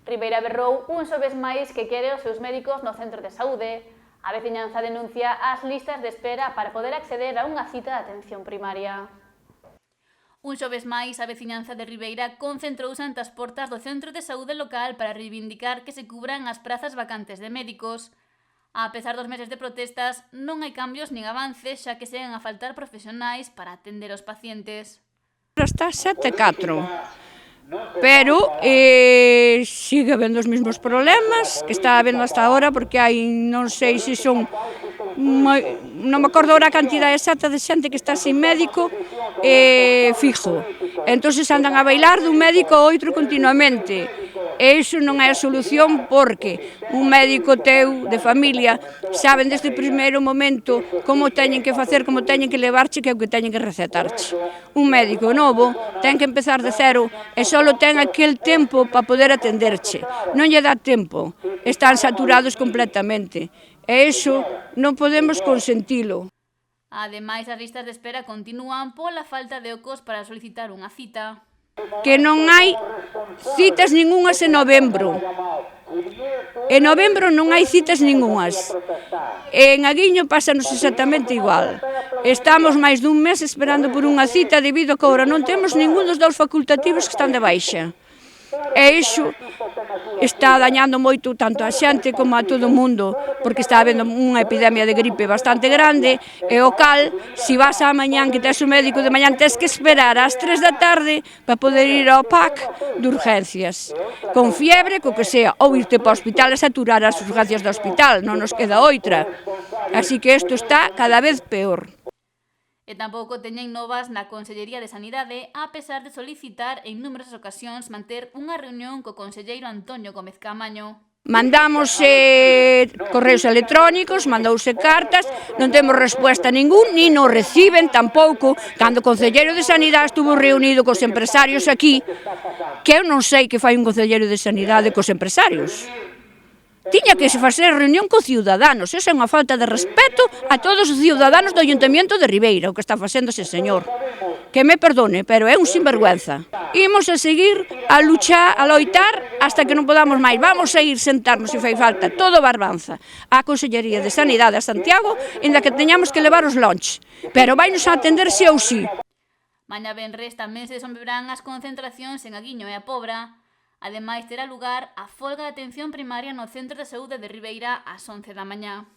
Ribeira berrou un xoves máis que quere os seus médicos no centro de saúde. A veciñanza denuncia as listas de espera para poder acceder a unha cita de atención primaria. Un xoves máis, a veciñanza de Ribeira concentrouse ante as portas do centro de saúde local para reivindicar que se cubran as prazas vacantes de médicos. A pesar dos meses de protestas, non hai cambios nin avances, xa que seguen a faltar profesionais para atender os pacientes. Está 7-4, pero sigue habendo os mesmos problemas que está habendo hasta agora, porque hai, non sei se son, non me acordo agora a cantidade exacta de xente que está sin médico fijo. Entonces andan a bailar dun médico a outro continuamente. E iso non é a solución, porque un médico teu, de familia, saben desde o primeiro momento como teñen que facer, como teñen que levarche, que é o que teñen que recetarche. Un médico novo ten que empezar de cero e só ten aquel tempo para poder atenderche. Non lle dá tempo, están saturados completamente. E iso non podemos consentilo. Ademais, as listas de espera continúan pola falta de ocos para solicitar unha cita. Que non hai citas ningunhas en novembro. En novembro non hai citas ningunhas. En Aguiño pásanos exactamente igual. Estamos máis dun mes esperando por unha cita debido a que agora non temos ningún dos dous facultativos que están de baixa. E iso está dañando moito tanto a xente como a todo o mundo, porque está habendo unha epidemia de gripe bastante grande, e o cal, se vas á mañán que tes o médico de mañán, tes que esperar ás 3 da tarde para poder ir ao PAC de urgencias, con fiebre, co que sea, ou irte para o hospital e saturar as urgencias do hospital, non nos queda outra. Así que isto está cada vez peor. E tampouco teñen novas na Consellería de Sanidade, a pesar de solicitar en numerosas ocasións manter unha reunión co conselleiro Antonio Gómez Caamaño. Mandamos correos electrónicos, mandouse cartas, non temos resposta ningún, ni nos reciben tampouco, cando o conselleiro de Sanidade estuvo reunido cos empresarios aquí, que eu non sei que fai un conselleiro de Sanidade cos empresarios. Tiña que se facer reunión cos ciudadanos, esa é unha falta de respeto a todos os ciudadanos do Ayuntamiento de Ribeira, o que está facendo ese señor. Que me perdone, pero é un sinvergüenza. Imos a seguir a luchar, a loitar, hasta que non podamos máis. Vamos a ir sentarnos, se fai falta, todo Barbanza, á Consellería de Sanidade a Santiago, inda que teñamos que levar os lunch. Pero vainos a atender sí ou sí. Mañá venres tamén se desenvolverán as concentracións en Aguiño e a Pobra. Ademais, terá lugar a folga de atención primaria no Centro de Saúde de Ribeira ás 11 da mañá.